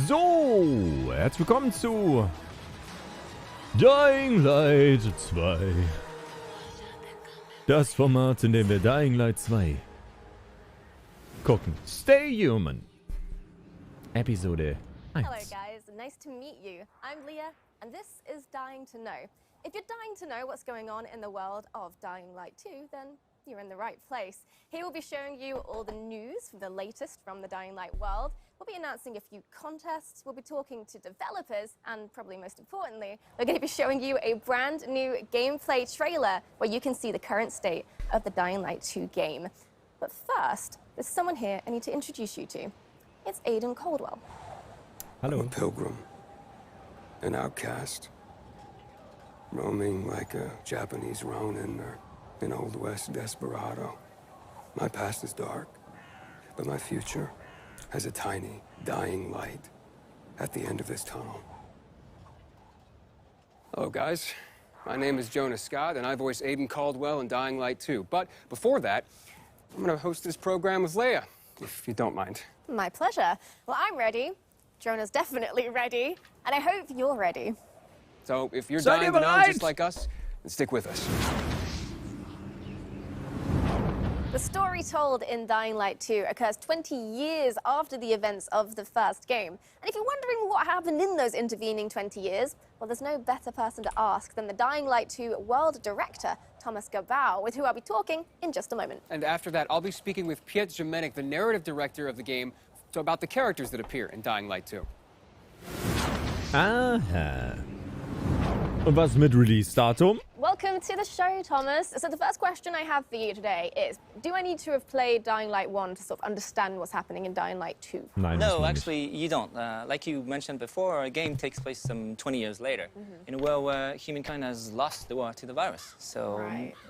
So, herzlich willkommen zu Dying Light 2. Das Format, in dem wir Dying Light 2 gucken. Stay Human. Episode 1. Hello guys, nice to meet you. I'm Leah, and this is Dying to Know. If you're dying to know what's going on in the world of Dying Light 2, then you're in the right place. Here we'll be showing you all the news, the latest from the Dying Light world. We'll be announcing a few contests, we'll be talking to developers, and probably most importantly, we're going to be showing you a brand new gameplay trailer where you can see the current state of the Dying Light 2 game. But first, there's someone here I need to introduce you to. It's Aidan Caldwell. Hello. I'm a pilgrim, an outcast, roaming like a Japanese Ronin or an Old West desperado. My past is dark, but my future has a tiny, dying light at the end of this tunnel. Hello, guys. My name is Jonas Scott, and I voice Aidan Caldwell in Dying Light 2. But before that, I'm going to host this program with Leia, if you don't mind. My pleasure. Well, I'm ready. Jonah's definitely ready, and I hope you're ready. So if you're dying to know just like us, then stick with us. The story told in Dying Light 2 occurs 20 years after the events of the first game. And if you're wondering what happened in those intervening 20 years, well, there's no better person to ask than the Dying Light 2 world director, Thomas Gabau, with who I'll be talking in just a moment. And after that, I'll be speaking with Piet Jemenic, the narrative director of the game, so about the characters that appear in Dying Light 2. Aha. Und was mit Release Datum? Welcome to the show, Thomas. So the first question I have for you today is, do I need to have played Dying Light 1 to sort of understand what's happening in Dying Light 2? No, actually, you don't. Like you mentioned before, a game takes place some 20 years later, in a world where humankind has lost the war to the virus. So,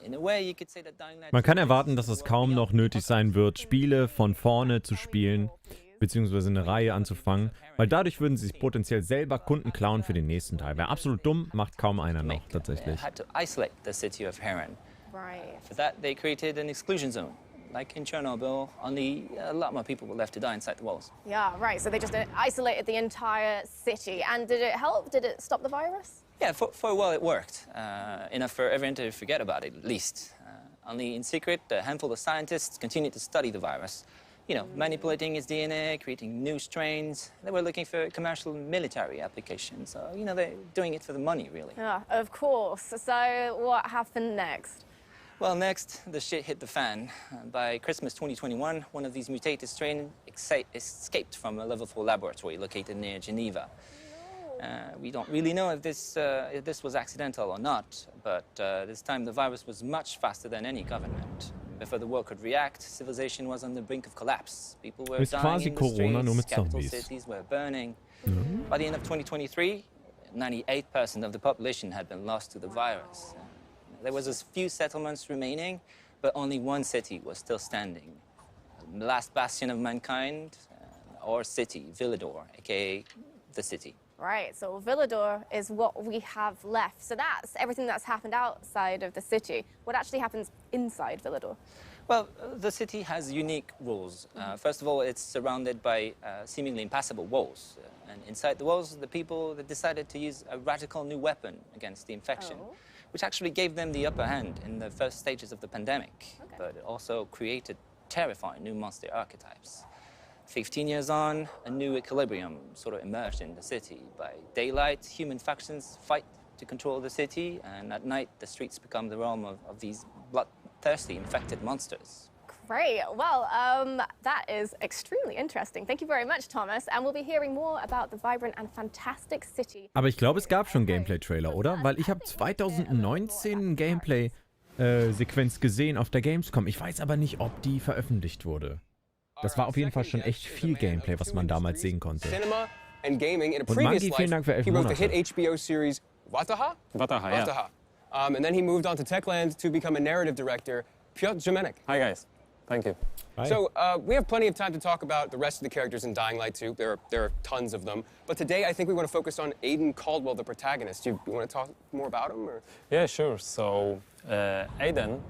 in a way, you could say that Dying Light... Man kann erwarten, dass es kaum noch nötig sein wird, Spiele von vorne zu spielen, beziehungsweise eine Reihe anzufangen, weil dadurch würden sie sich potenziell selber Kunden klauen für den nächsten Teil. Wäre absolut dumm, macht kaum einer noch, tatsächlich. Had to isolate the city of Heron. Right. For that, they created an exclusion zone. Like in Chernobyl, only a lot more people were left to die inside the walls. Yeah, right. So they just isolated the entire city. And did it help? Did it stop the virus? Yeah, for a while it worked. Enough for everyone to forget about it, at least. Only in secret, a handful of scientists continued to study the virus. You know, manipulating its DNA, creating new strains. They were looking for commercial military applications. So, you know, they're doing it for the money, really. Yeah, of course. So what happened next? Well, next, the shit hit the fan. By Christmas 2021, one of these mutated strains escaped from a level 4 laboratory located near Geneva. We don't really know if this was accidental or not, but this time the virus was much faster than any government. Before the world could react, civilization was on the brink of collapse. People were dying in the streets, capital cities were burning. By the end of 2023, 98% of the population had been lost to the virus. There was a few settlements remaining, but only one city was still standing. The last bastion of mankind, our city, Villador, aka the city. Right, so Villador is what we have left. So that's everything that's happened outside of the city. What actually happens inside Villador? Well, the city has unique rules. First of all, it's surrounded by seemingly impassable walls. And inside the walls, the people that decided to use a radical new weapon against the infection, which actually gave them the upper hand in the first stages of the pandemic. But it also created terrifying new monster archetypes. 15 years on, a new equilibrium sort of emerged in the city. By daylight, human factions fight to control the city, and at night, the streets become the realm of these bloodthirsty, infected monsters. Great. Well, that is extremely interesting. Thank you very much, Thomas. And we'll be hearing more about the vibrant and fantastic city. Aber ich glaube, es gab schon Gameplay-Trailer, oder? Weil ich habe 2019 eine Gameplay-Sequenz gesehen auf der Gamescom. Ich weiß aber nicht, ob die veröffentlicht wurde. Das war auf jeden Fall schon echt viel Gameplay, was man damals sehen konnte. Und Mangi, vielen Dank für 11 Monate. He wrote the hit HBO series Wataha? Wataha, yeah. Wataha. And then he moved on to Techland to become a narrative director. Piotr Jemenic. Hi, guys. Thank you. Hi. So we have plenty of time to talk about the rest of the characters in Dying Light 2. There are tons of them. But today, I think we want to focus on Aidan Caldwell, the protagonist. Do you want to talk more about him? Or? Yeah, sure. So Aidan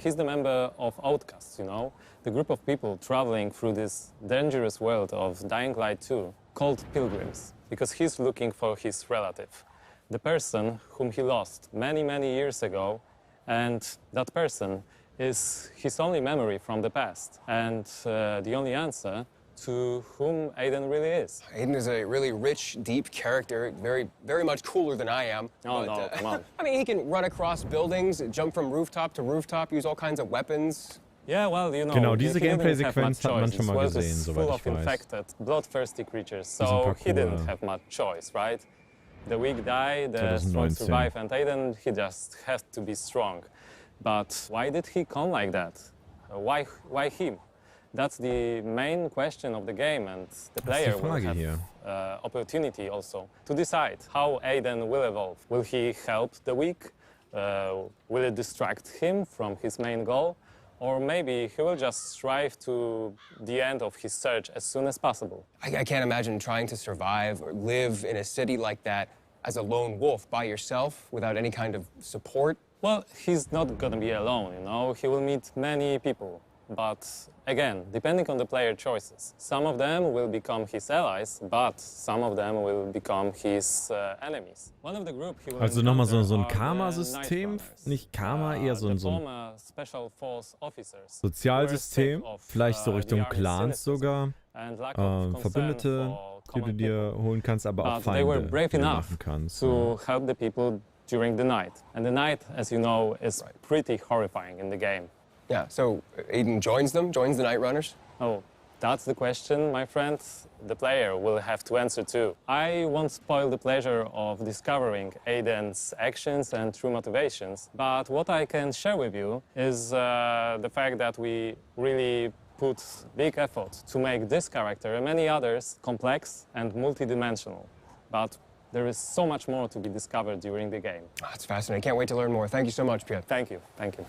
he's the member of Outcasts, you know, the group of people traveling through this dangerous world of Dying Light 2, called pilgrims, because he's looking for his relative, the person whom he lost many, many years ago, and that person is his only memory from the past, and the only answer to whom Aiden really is. Aiden is a really rich, deep character, very much cooler than I am. Oh, no, come on. I mean, he can run across buildings, jump from rooftop to rooftop, use all kinds of weapons. Yeah, well, you know, Genau, diese he didn't have Gameplay-Sequenz much hat man choice. schon mal This world gesehen, is soweit full ich of weiß. infected, bloodthirsty creatures, Diesen so he Parcours. didn't have much choice, right? The weak die, the strong 2019. survive, and Aiden, he just has to be strong. But why did he come like that? Why him? That's the main question of the game, and the player will Frage have hier. opportunity also to decide how Aiden will evolve. Will he help the weak? Will it distract him from his main goal? Or maybe he will just strive to the end of his search as soon as possible. I can't imagine trying to survive or live in a city like that as a lone wolf by yourself without any kind of support. Well, he's not gonna be alone, you know. He will meet many people. But again, depending on the player choices, some of them will become his allies, but some of them will become his enemies. One of the group he will Also nochmal so ein encounter are the Karma-System, Night Runners, nicht Karma, eher so the ein former special force officers Sozialsystem, who were sick of, vielleicht so the Richtung army Clans cynicism sogar, and lack of concern Verbündete, for die du common dir people. holen kannst, aber auch But they were Feinde, brave die du enough machen kannst. to help the people during the night. And the night, as you know, is pretty horrifying in the game. Yeah, so Aiden joins them, joins the Night Runners. Oh, that's the question, my friend. The player will have to answer too. I won't spoil the pleasure of discovering Aiden's actions and true motivations, but what I can share with you is the fact that we really put big effort to make this character and many others complex and multidimensional. But there is so much more to be discovered during the game. Oh, that's fascinating. Can't wait to learn more. Thank you so much, Pierre. Thank you, thank you.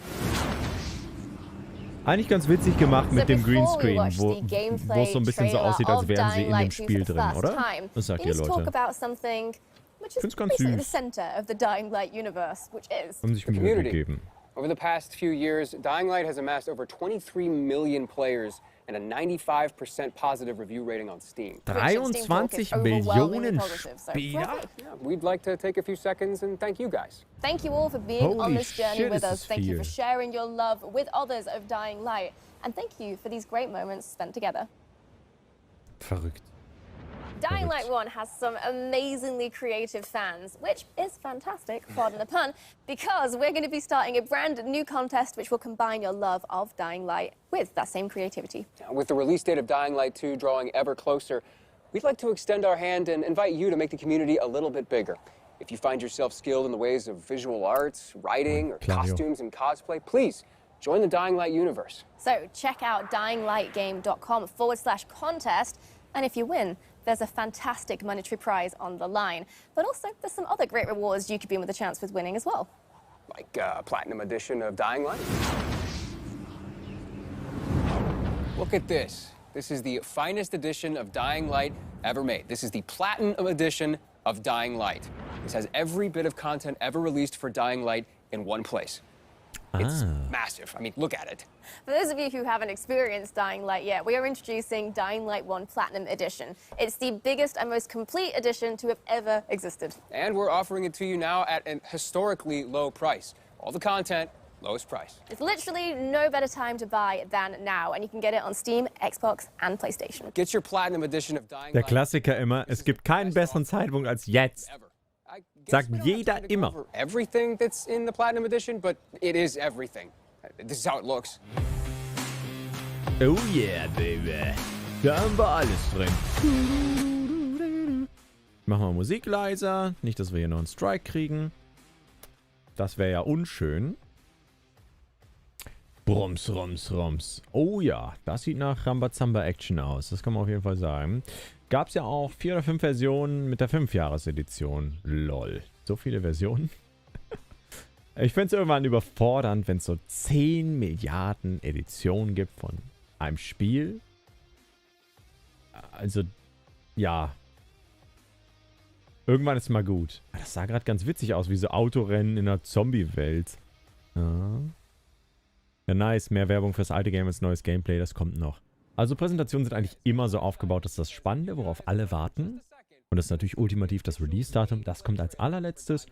Eigentlich ganz witzig gemacht mit dem Greenscreen, wo Gameplay es so ein bisschen so trailer aussieht, als of wären sie Dying in dem Light 2 Spiel for the drin, first oder? time, Was sagt we ihr, need to talk Leute? about something which is Find's ganz basically the süß. center of the Dying Light universe, which is Haben sich Mühe community. gegeben. Over the past few years, Dying Light has amassed over 23 million players and a 95% positive review rating on Steam. 23 Millionen Spieler? Yeah, we'd like to take a few seconds and thank you guys. Thank you all for being on Holy this journey shit, with this us. is Thank you for viel. sharing your love with others of Dying Light. And thank you for these great moments spent together. Verrückt. Dying Correct. Light 1 has some amazingly creative fans, which is fantastic, pardon the pun, because we're going to be starting a brand new contest which will combine your love of Dying Light with that same creativity. With the release date of Dying Light 2 drawing ever closer, we'd like to extend our hand and invite you to make the community a little bit bigger. If you find yourself skilled in the ways of visual arts, writing, or Klar, jo. costumes and cosplay, please join the Dying Light universe. So check out dyinglightgame.com/contest, and if you win, there's a fantastic monetary prize on the line. But also, there's some other great rewards you could be in with a chance with winning as well. Like Platinum Edition of Dying Light. Look at this. This is the finest edition of Dying Light ever made. This is the Platinum Edition of Dying Light. This has every bit of content ever released for Dying Light in one place. It's massive. I mean, look at it. For those of you who haven't experienced Dying Light yet, we are introducing Dying Light 1 Platinum Edition. It's the biggest and most complete edition to have ever existed. And we're offering it to you now at an historically low price. All the content, lowest price. It's literally no better time to buy than now, and you can get it on Steam, Xbox, and PlayStation. Get your Platinum Edition of Dying Der Light. Klassiker immer, es gibt keinen besseren Zeitpunkt als jetzt. Ever. I guess Sagt we don't have jeder time to go immer. over everything that's in the Platinum Edition, but it is everything. This is how it looks. Oh yeah, baby. Da haben wir alles drin. Machen wir Musik leiser. Nicht, dass wir hier noch einen Strike kriegen. Das wäre ja unschön. Rums, rums, rums. Oh ja, das sieht nach Rambazamba-Action aus. Das kann man auf jeden Fall sagen. Gab es ja auch 4 oder 5 Versionen mit der 5-Jahres-Edition. Lol. So viele Versionen. Ich finde es irgendwann überfordernd, wenn es so 10 Milliarden Editionen gibt von einem Spiel. Also, ja. Irgendwann ist mal gut. Das sah gerade ganz witzig aus, wie so Autorennen in einer Zombie-Welt. Ja. Ja, nice. Mehr Werbung fürs alte Game als neues Gameplay, das kommt noch. Also Präsentationen sind eigentlich immer so aufgebaut, dass das Spannende, worauf alle warten, und das ist natürlich ultimativ das Release-Datum, das kommt als allerletztes.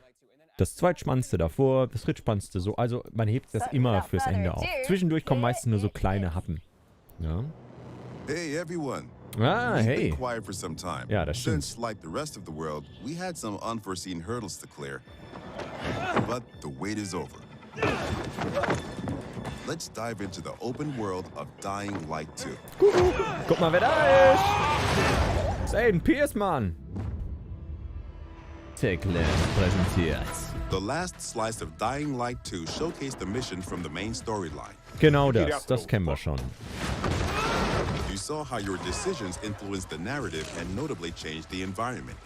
Das zweitspannendste davor, das drittspannendste so. Also man hebt das immer fürs Ende auf. Zwischendurch kommen meistens nur so kleine Happen. Ja. Hey everyone. Ah, We've hey. been quiet for some time. Ja, das stimmt. Since, like the rest of the world, we had some unforeseen hurdles to clear. But the wait is over. Let's dive into the open world of Dying Light 2. Guck mal, wer da ist! Ist Aiden Pierce, Mann! Techland präsentiert. The last slice of Dying Light 2 showcased the mission from the main storyline. Genau das kennen wir schon. You saw how your decisions influenced the narrative and notably changed the environment.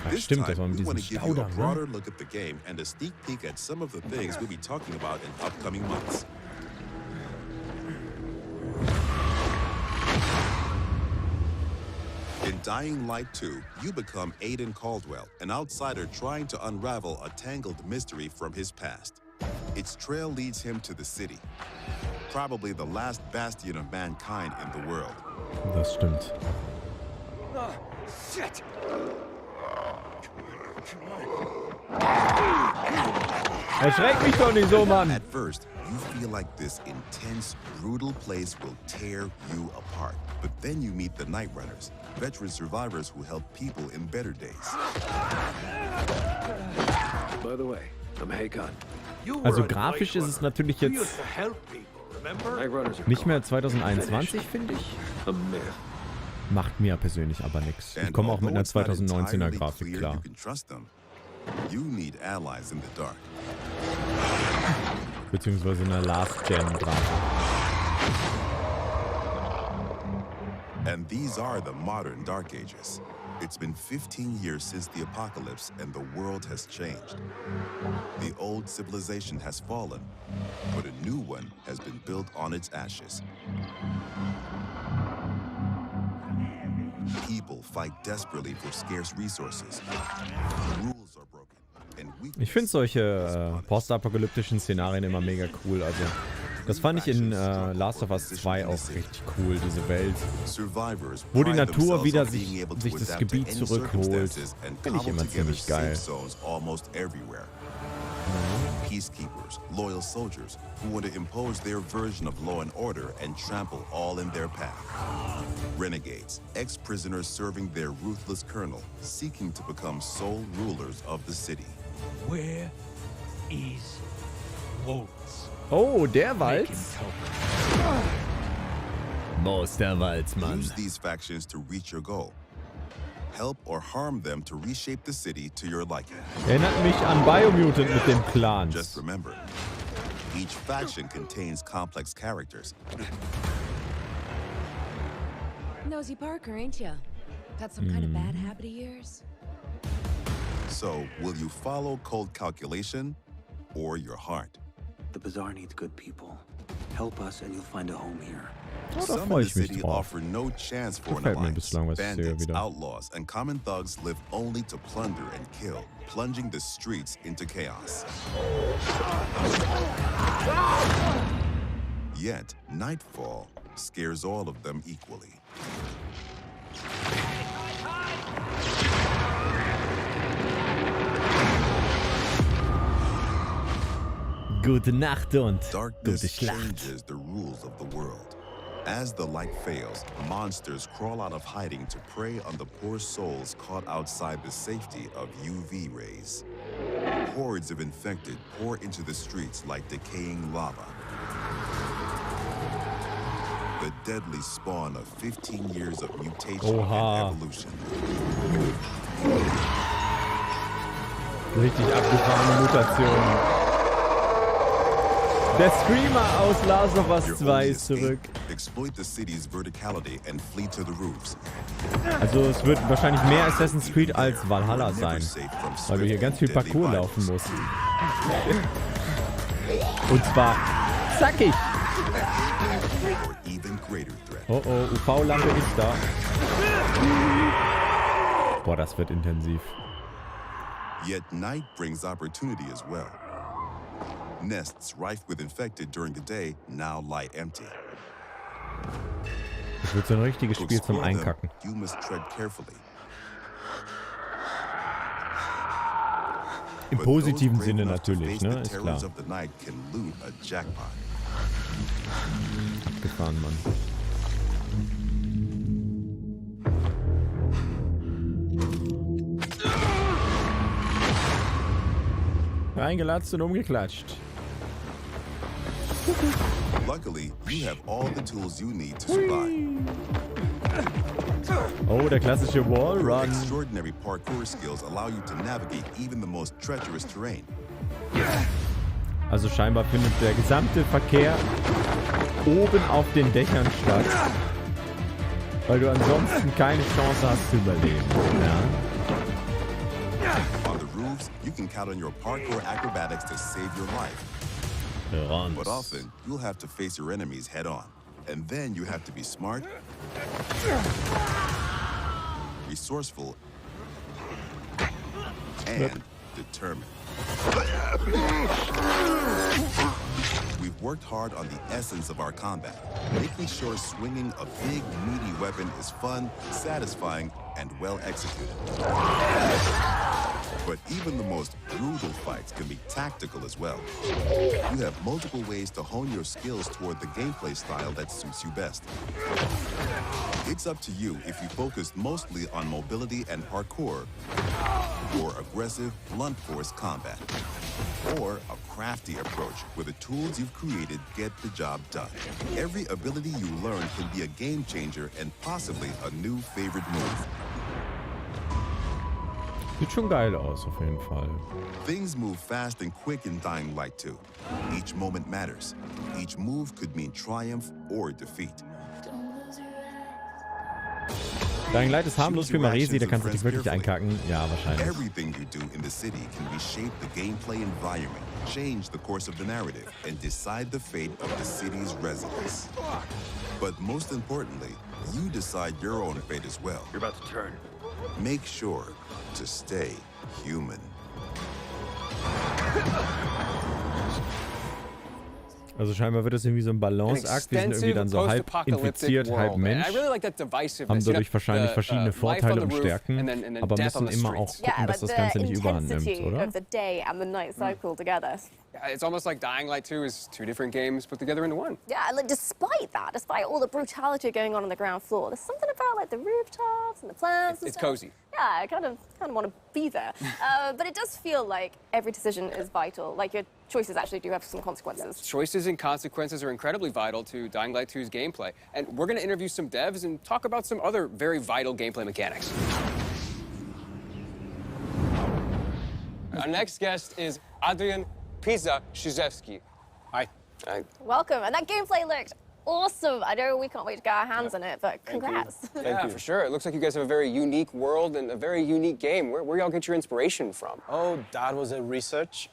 Ach, This stimmt, das war time, mit we want diesem to give you a Staudamm, broader ne? look at the game and a sneak peek at some of the things we'll be talking about in upcoming months. In Dying Light 2, you become Aiden Caldwell, an outsider trying to unravel a tangled mystery from his past. Its trail leads him to the city, probably the last bastion of mankind in the world. Das stimmt. Shit! Erschreck mich doch nicht so, Mann! At first, you feel like this intense, brutal place will tear you apart. But then you meet the Night Runners, veteran survivors who help people in better days. By the way, I'm Hakon. Also grafisch ist es natürlich jetzt nicht mehr 2021, finde ich. Macht mir persönlich aber nichts. Ich And komme auch mit einer although it's not 2019er entirely Grafik clear klar. you can trust them, you need allies in the dark. Beziehungsweise einer Last-Gen-Grafik. And these are the modern Dark Ages. It's been 15 years since the apocalypse and the world has changed. The old civilization has fallen, but a new one has been built on its ashes. People fight desperately for scarce resources. Rules are broken. Ich finde solche postapokalyptischen Szenarien immer mega cool. Also, das fand ich in Last of Us 2 auch richtig cool, diese Welt. Wo die Natur wieder sich das Gebiet zurückholt. Finde ich immer ziemlich geil. Peacekeepers, loyal soldiers who want to impose their version of law and order and trample all in their path. Renegades, ex-prisoners serving their ruthless colonel, seeking to become sole rulers of the city. Where is Onkelz? Oh, der Walz? Boss, der Walz, Mann. Use these factions to reach your goal. Help or harm them to reshape the city to your liking. Erinnert mich an Biomutant mit den Clans. Just remember, each faction contains complex characters. Nosy Parker, ain't ya? Got some kind of bad habit of yours? So, will you follow cold calculation or your heart? The bazaar needs good people. Help us and you'll find a home here. Oh, da Some freue in the ich mich city drauf. offer no chance for an Gefällt mir alliance. bislang, was ich sehe Bandits, wieder. outlaws, and common thugs live only to plunder and kill, plunging the streets into chaos. Yet, nightfall scares all of them equally. Gute Nacht und gute Darkness Schlacht. changes the rules of the world. As the light fails, monsters crawl out of hiding to prey on the poor souls caught outside the safety of UV rays. Hordes of infected pour into the streets like decaying lava. The deadly spawn of 15 years of mutation Oha. and evolution. Richtig abgefahrene Mutation. Der Screamer aus Last of Us Your 2 only ist zurück. escape, exploit the city's verticality and flee to the roofs. Also es wird wahrscheinlich mehr Assassin's Creed als Valhalla sein. Weil du hier ganz viel Parcours laufen musst. Und zwar zackig. Or even greater threat. Oh oh, UV-Lampe ist da. Boah, das wird intensiv. Yet night brings opportunity as well. Nests rife with infected during the day now lie empty. Das wird so ein richtiges To Spiel zum explore them, Einkacken. you must tread carefully. Im But those positiven brave Sinne enough to natürlich, face ne? the Ist terrors klar. of the night can loot a jackpot. Abgefahren, Mann. Reingelatzt und umgeklatscht. Luckily, you have all the tools you need to survive. Oh, der klassische Your Wallrun. extraordinary parkour skills allow you to navigate even the most treacherous terrain. Also scheinbar findet der gesamte Verkehr oben auf den Dächern statt. Weil du ansonsten keine Chance hast zu überleben. Ja. On the roofs, you can count on your parkour acrobatics to save your life. Rons. But often, you'll have to face your enemies head on. And then you have to be smart, resourceful, and determined. We've worked hard on the essence of our combat, making sure swinging a big, meaty weapon is fun, satisfying, and well executed. But even the most brutal fights can be tactical as well. You have multiple ways to hone your skills toward the gameplay style that suits you best. It's up to you if you focus mostly on mobility and parkour, or aggressive, blunt force combat, or a crafty approach where the tools you've created get the job done. Every ability you learn can be a game changer and possibly a new favorite move. Sieht schon geil aus, auf jeden Fall. Things move fast and quick in Dying Light 2. Each moment matters. Each move could mean triumph or defeat. Dying Light ist harmlos für Maresi, da kannst du dich wirklich einkacken. Ja, wahrscheinlich. Everything you do in the city can reshape the gameplay environment, change the course of the narrative, and decide the fate of the city's residents. But most importantly, you decide your own fate as well. You're about to turn. Make sure to stay human. Also scheinbar wird das irgendwie so ein Balanceakt. Wir sind irgendwie dann so halb infiziert, halb Mensch. Haben dadurch wahrscheinlich verschiedene Vorteile und Stärken, aber müssen immer auch gucken, dass das Ganze nicht überhand nimmt, oder? Of the day and the night cycle together. Yeah, it's almost like Dying Light 2 is two different games put together into one. Yeah, like despite that, despite all the brutality going on the ground floor, there's something about like the rooftops and the plants. It's cozy. Yeah, I kind of want to be there. But it does feel like every decision is vital. Like your choices actually do have some consequences. Yeah, choices and consequences are incredibly vital to Dying Light 2's gameplay. And we're going to interview some devs and talk about some other very vital gameplay mechanics. Our next guest is Adrian Pisa-Szewski. Hi. Hi. Welcome, and that gameplay looked awesome. I know we can't wait to get our hands on it, but congrats. Yeah, for sure. It looks like you guys have a very unique world and a very unique game. Where y'all get your inspiration from? Oh, that was a research.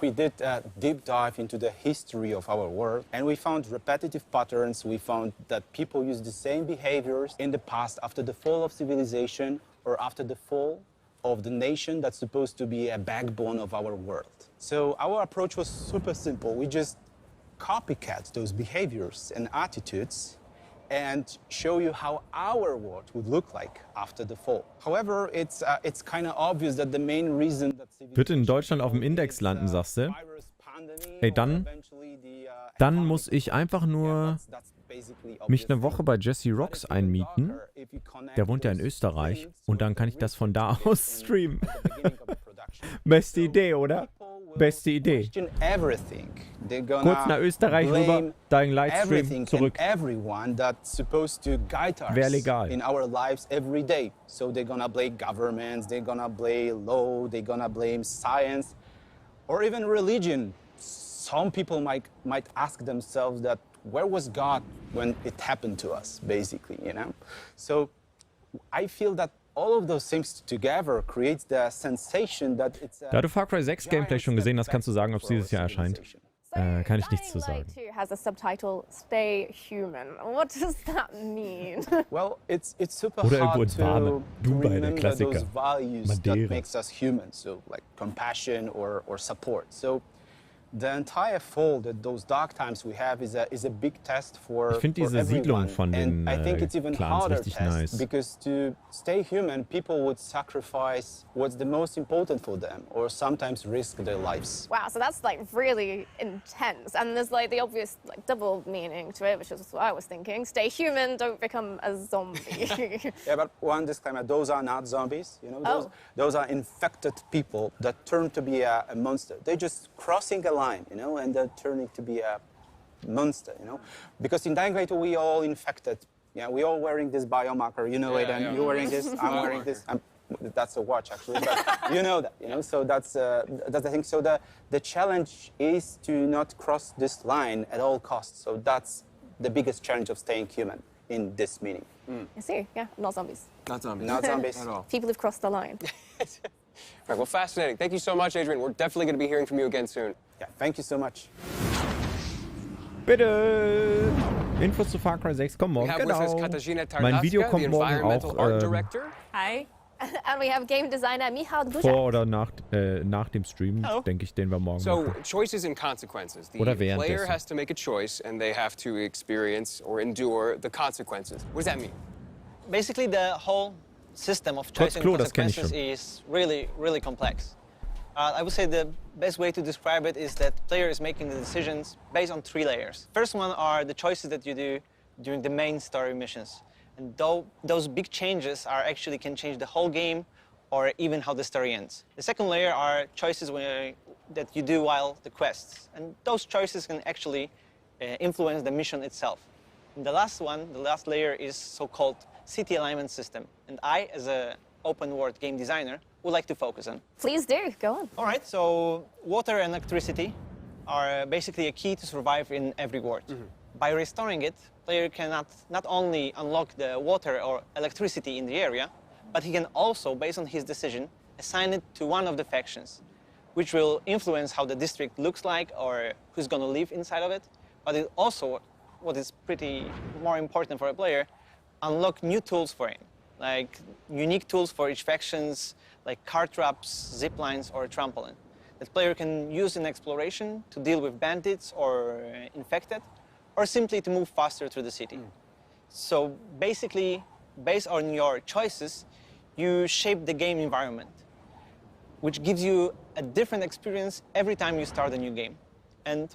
We did a deep dive into the history of our world, and we found repetitive patterns. We found that people use the same behaviors in the past after the fall of civilization or after the fall of the nation that's supposed to be a backbone of our world. So our approach was super simple. We just copycat those behaviors and attitudes and show you how our world would look like after the fall. However, it's kind of obvious that the main reason that Wird in Deutschland auf dem Index landen, sagst du? Ey, dann muss ich einfach nur mich eine Woche bei Jesse Rocks einmieten. Der wohnt ja in Österreich und dann kann ich das von da aus streamen. Beste Idee, oder? Beste Idee. Kurz nach Österreich rüber, Dying Light Stream zurück. Wäre legal. In our lives every day. So they're gonna blame governments, they're gonna blame law, they're gonna blame science, or even religion. Some people might ask themselves that, where was God when it happened to us, basically, you know? So I feel that all of those things together creates the sensation that it's Da du Far Cry 6 Gameplay schon gesehen hast, kannst du sagen, ob es dieses Jahr erscheint. Kann ich nichts zu sagen. Dying Light 2 has a subtitle, Stay Human. What does that mean? Well, it's super Oder irgendwo hard ins Warme. to Dubai, der remember Klassiker. those values that Madeira. makes us human, so like compassion or support. So the entire fall, those dark times we have, is a big test for Ich finde diese Siedlung von den I think it's even Clans harder richtig test nice. because to stay human, people would sacrifice what's the most important for them, or sometimes risk their lives. Wow, so that's like really intense. And there's like the obvious like double meaning to it, which is what I was thinking. Stay human, don't become a zombie. Yeah, but one disclaimer, those are not zombies, you know, those are infected people that turn to be a monster. They're just crossing a line, you know, and they're turning to be a monster, you know. Because in Dying Light, we all infected. Yeah, we all wearing this biomarker, you know it, and you're wearing this, I'm wearing this. That's a watch, actually, but you know that, you know, so that's the thing. So the challenge is to not cross this line at all costs. So that's the biggest challenge of staying human in this meaning. I see, yeah, not zombies. Not zombies. Not zombies. At all. People who've crossed the line. Right, well, fascinating. Thank you so much, Adrian. We're definitely going to be hearing from you again soon. Yeah, thank you so much. Bitte! Infos zu Far Cry 6 kommen We morgen. have with us Genau. Katarzyna Mein Video Tarnowska, the kommt morgen environmental auch art director. Hi. And we have game designer Michał Gutscheine. vor oder nach dem Stream, denke ich, den wir morgen So, machen. choices and consequences. The Oder player währenddessen. has to make a choice, and they have to experience or endure the consequences. What does that mean? Basically, the whole system of Trotz choice and Klo, das kenn ich consequences schon. is really, really complex. I would say the best way to describe it is that player is making the decisions based on 3 layers. First one are the choices that you do during the main story missions. And those big changes actually can change the whole game or even how the story ends. The second layer are choices that you do while the quests. And those choices can actually influence the mission itself. And the last one, the last layer, is so-called city alignment system. And I, as an open world game designer, would like to focus on. Please do, go on. All right, so water and electricity are basically a key to survive in every world. By restoring it, player can not only unlock the water or electricity in the area, but he can also, based on his decision, assign it to one of the factions, which will influence how the district looks like or who's going to live inside of it. But it also, what is pretty more important for a player, unlock new tools for him, like unique tools for each factions, like car traps, zip lines, or a trampoline. That player can use in exploration to deal with bandits or infected, or simply to move faster through the city. So basically, based on your choices, you shape the game environment, which gives you a different experience every time you start a new game. And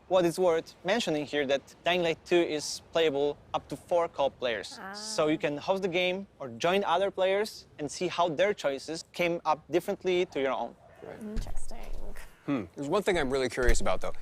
what is worth mentioning here that Dying Light 2 is playable up to 4 co-op players. So you can host the game or join other players and see how their choices came up differently to your own. Interesting. There's one thing I'm really curious about, though.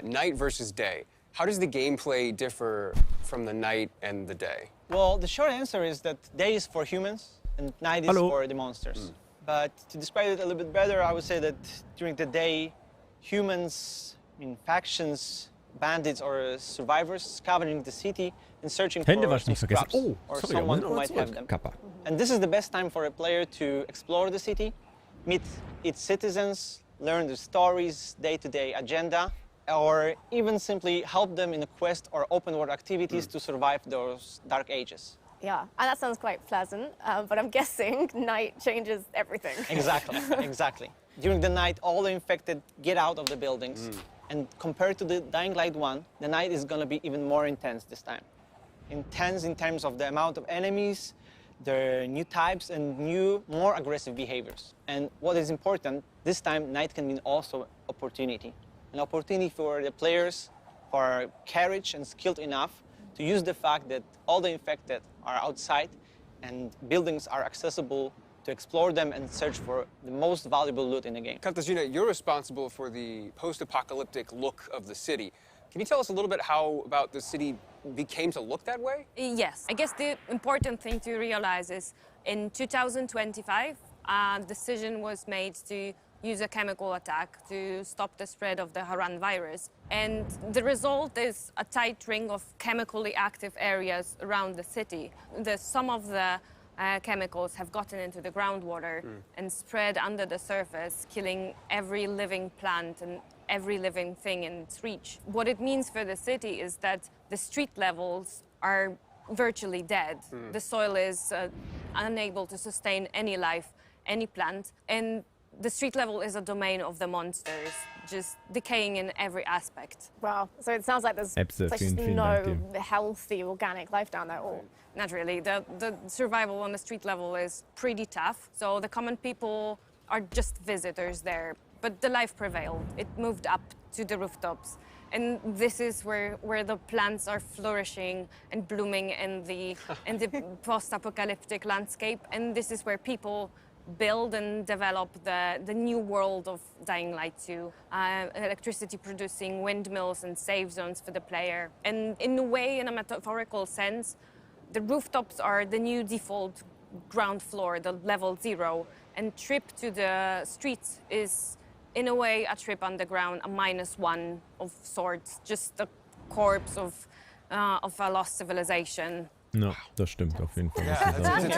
Night versus day. How does the gameplay differ from the night and the day? Well, the short answer is that day is for humans and night is for the monsters. But to describe it a little bit better, I would say that during the day, humans, factions, bandits, or survivors scavenging the city and searching Hände for waschen some nicht vergessen. scraps Oh, or sorry, someone Moment, who might have zurück. them. Kappa. And this is the best time for a player to explore the city, meet its citizens, learn the stories, day-to-day agenda, or even simply help them in a quest or open-world activities to survive those dark ages. Yeah, and that sounds quite pleasant, but I'm guessing night changes everything. Exactly, exactly. During the night, all the infected get out of the buildings. And compared to the Dying Light 1, the night is going to be even more intense this time. Intense in terms of the amount of enemies, their new types, and new, more aggressive behaviors. And what is important, this time, night can mean also opportunity. An opportunity for the players who are courage and skilled enough to use the fact that all the infected are outside and buildings are accessible to explore them and search for the most valuable loot in the game. Katarzyna, you're responsible for the post-apocalyptic look of the city. Can you tell us a little bit how about the city became to look that way? Yes. I guess the important thing to realize is in 2025, a decision was made to use a chemical attack to stop the spread of the Haran virus. And the result is a tight ring of chemically active areas around the city. Some of the chemicals have gotten into the groundwater and spread under the surface, killing every living plant and every living thing in its reach. What it means for the city is that the street levels are virtually dead. The soil is unable to sustain any life, any plant. And the street level is a domain of the monsters, just decaying in every aspect. Wow. So it sounds like there's Epse, just vielen no Dank dir. healthy, organic life down there at all. Not really. The survival on the street level is pretty tough. So the common people are just visitors there. But the life prevailed. It moved up to the rooftops. And this is where the plants are flourishing and blooming in the post-apocalyptic landscape. And this is where people build and develop the new world of Dying Light 2. Electricity producing windmills and safe zones for the player. And in a way, in a metaphorical sense, the rooftops are the new default ground floor, the level 0. And trip to the streets is, in a way, a trip underground, a -1 of sorts, just the corpse of a lost civilization. Ja, das stimmt auf jeden Fall.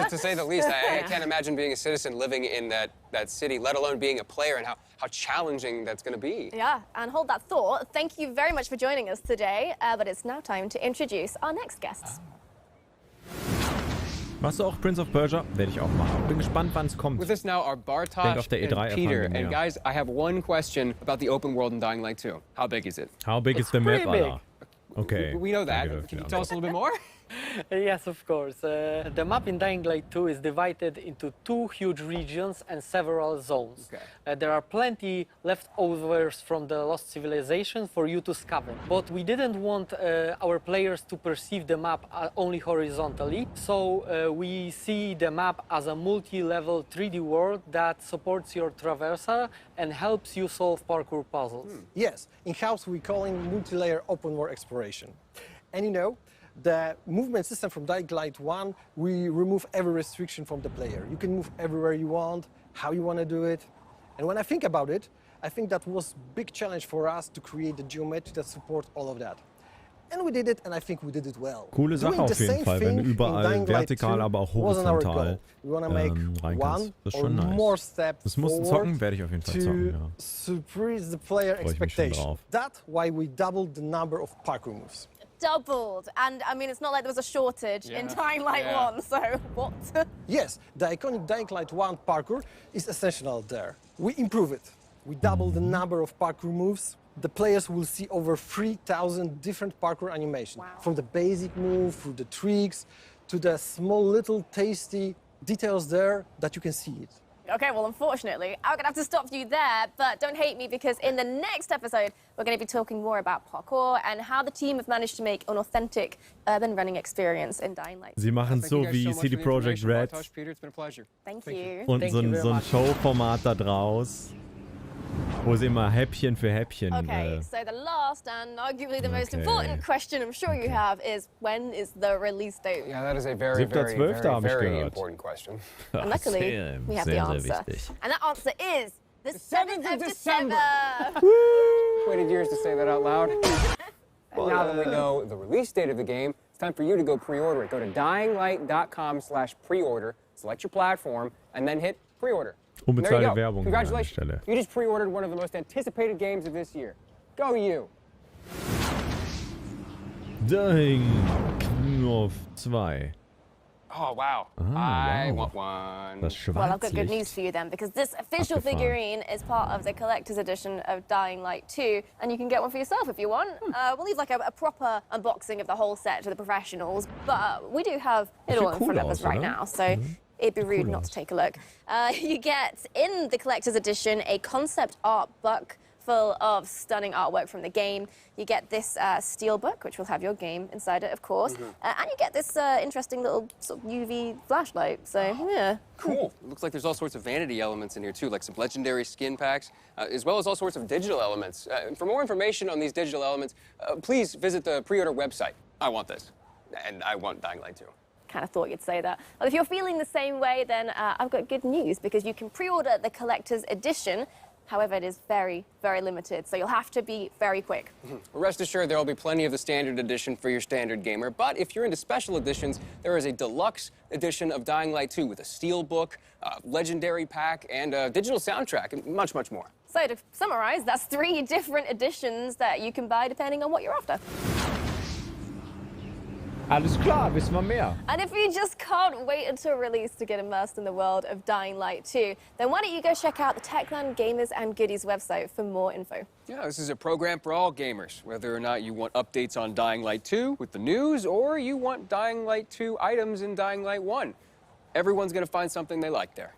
To say the least, I can't imagine being a citizen living in that city, let alone being a player, and how challenging that's going to be. Yeah, and hold that thought. Thank you very much for joining us today. But it's now time to introduce our next guests. Machst du auch Prince of Persia? Werde ich auch machen. Bin gespannt, wann es kommt. With us now are Denk Bartosz auf der and E3 Peter. erfahren wir And mehr. guys, I have one question about the open world in Dying Light 2. How big is it? How big is the map, pretty big. Alter? Okay. We know that. Danke für Can die you tell us a little bit more? Yes, of course. The map in Dying Light 2 is divided into 2 huge regions and several zones. Okay. There are plenty leftovers from the lost civilization for you to scavenge. But we didn't want our players to perceive the map only horizontally, so we see the map as a multi-level 3D world that supports your traversal and helps you solve parkour puzzles. Yes, in-house we call it multi-layer open world exploration. And you know, the movement system from Dying Light 1, we remove every restriction from the player. You can move everywhere you want, how you want to do it. And when I think about it, I think that was a big challenge for us to create the geometry that support all of that. And we did it, and I think we did it well. Coole Sache Doing the auf jeden same Fall, thing wenn in überall Dying Light vertikal, 2 aber auch wasn't our horizontal goal. We want to make rein one kannst. Das ist or schon more nice. steps Das mussten forward zocken, werde ich auf jeden Fall to zocken, ja. surprise the player Freu ich mich schon expectation. drauf. That's why we doubled the number of parkour moves. Doubled. And I mean, it's not like there was a shortage in Dying Light 1, so what? Yes, the iconic Dying Light 1 parkour is essential there. We improve it. We double the number of parkour moves. The players will see over 3,000 different parkour animations. Wow. From the basic move, through the tricks, to the small little tasty details there that you can see it. Okay, well, unfortunately, I'm going to have to stop you there, but don't hate me because in the next episode, we're going to be talking more about parkour and how the team have managed to make an authentic urban running experience in Dying Light. Sie machen Thank so you guys wie so much CD for the Projekt information, Red Bartosz, Peter, it's been a pleasure. Thank you. und Thank so you ein, very so ein much. Showformat da draus, wo sie immer Häppchen für Häppchen Okay, so the last and arguably the most Okay. important question I'm sure you have is when is the release date? Yeah, that is a very, 7.12. very, hab ich very gehört. important question. And luckily, Sehr, we have the sehr, answer. sehr wichtig. And that answer is the 7th of December. December. Waited years to say that out loud. And now that we know the release date of the game, it's time for you to go pre-order it. Go to dyinglight.com/pre-order, select your platform, and then hit pre-order. And there you Unbezahlte go. Werbung an der Congratulations. Stelle. You just pre-ordered one of the most anticipated games of this year. Go you. Dying Knopf 2. Oh, wow. I want one. Das Well, I've got good news Schwarzlicht. for you then, because this official Abgefahren. figurine is part of the collector's edition of Dying Light 2, and you can get one for yourself if you want. We'll leave like a proper unboxing of the whole set to the professionals, but we do have it all in cool front of aus, us right oder? now, so it'd be rude cool not aus. to take a look. You get, in the collector's edition, a concept art book full of stunning artwork from the game. You get this steel book, which will have your game inside it, of course, and you get this interesting little sort of UV flashlight, so yeah. Cool. It looks like there's all sorts of vanity elements in here, too, like some legendary skin packs, as well as all sorts of digital elements. For more information on these digital elements, please visit the pre-order website. I want this. And I want Dying Light 2. Kind of thought you'd say that. Well, if you're feeling the same way, then I've got good news, because you can pre-order the collector's edition. However, it is very, very limited, so you'll have to be very quick. Rest assured, there will be plenty of the standard edition for your standard gamer, but if you're into special editions, there is a deluxe edition of Dying Light 2 with a steel book, a legendary pack, and a digital soundtrack, and much, much more. So to summarize, that's 3 different editions that you can buy depending on what you're after. Alles klar, wissen wir mehr. And if you just can't wait until release to get immersed in the world of Dying Light 2, then why don't you go check out the Techland Gamers and Goodies website for more info. Yeah, this is a program for all gamers, whether or not you want updates on Dying Light 2 with the news, or you want Dying Light 2 items in Dying Light 1. Everyone's gonna find something they like there.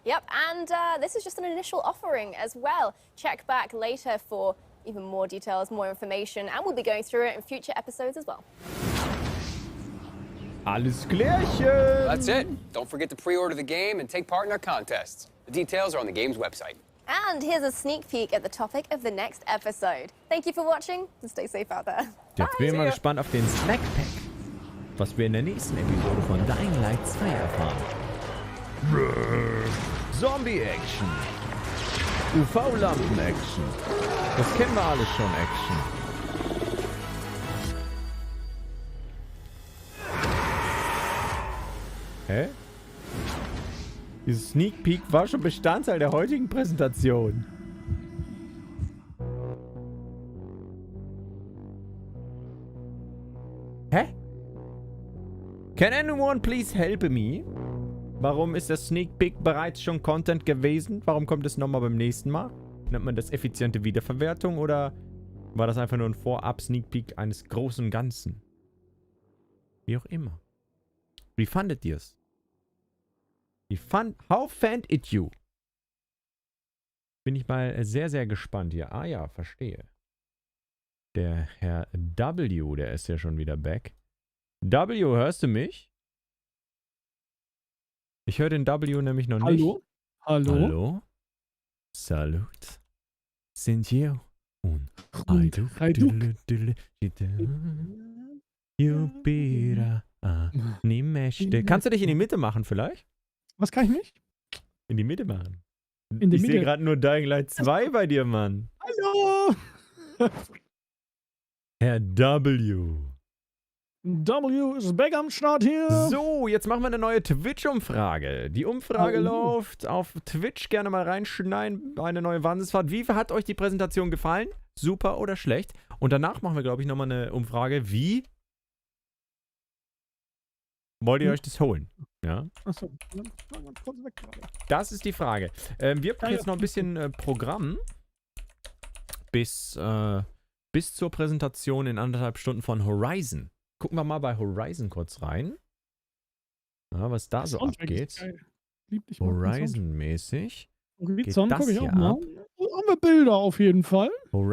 Yep, and this is just an initial offering as well. Check back later for even more details, more information, and we'll be going through it in future episodes as well. Alles klärchen. That's it. Don't forget to pre-order the game and take part in our contests. The details are on the game's website. And here's a sneak peek at the topic of the next episode. Thank you for watching and stay safe out there. Jetzt bin ich mal gespannt auf den Snackpack, was wir in der nächsten Episode von Dying Light 2 erfahren. Zombie-Action. UV-Lampen-Action. Das kennen wir alles schon, Action. Hä? Dieses Sneak Peek war schon Bestandteil der heutigen Präsentation. Hä? Can anyone please help me? Warum ist das Sneak Peek bereits schon Content gewesen? Warum kommt es nochmal beim nächsten Mal? Nennt man das effiziente Wiederverwertung oder war das einfach nur ein Vorab-Sneak Peek eines großen Ganzen? Wie auch immer. Wie fandet ihr es? How fand it you? Bin ich mal sehr, sehr gespannt hier. Ah ja, verstehe. Der Herr W, der ist ja schon wieder back. W, hörst du mich? Ich höre den W nämlich noch nicht. Hallo? Hallo? Hallo? Salut. Sind you? Und Kannst du dich in die Mitte machen vielleicht? Was kann ich nicht? In die Mitte machen. In die Ich Mitte. sehe gerade nur Dying Light 2 bei dir, Mann. Hallo! Herr W. W ist back am Start hier. So, jetzt machen wir eine neue Twitch-Umfrage. Die Umfrage läuft auf Twitch. Gerne mal reinschneiden. Eine neue Wahnsinnsfahrt. Wie hat euch die Präsentation gefallen? Super oder schlecht? Und danach machen wir, glaube ich, nochmal eine Umfrage. Wie wollt ihr euch das holen? Ja. Achso, ganz kurz weg gerade. Das ist die Frage. Wir haben jetzt noch ein bisschen Programm bis zur Präsentation in 1,5 Stunden von Horizon. Gucken wir mal bei Horizon kurz rein. Ja, was da so abgeht. Horizon-mäßig. Horizon das gucke ich hier auch mal. ab? Haben wir Bilder auf jeden Fall. Horizon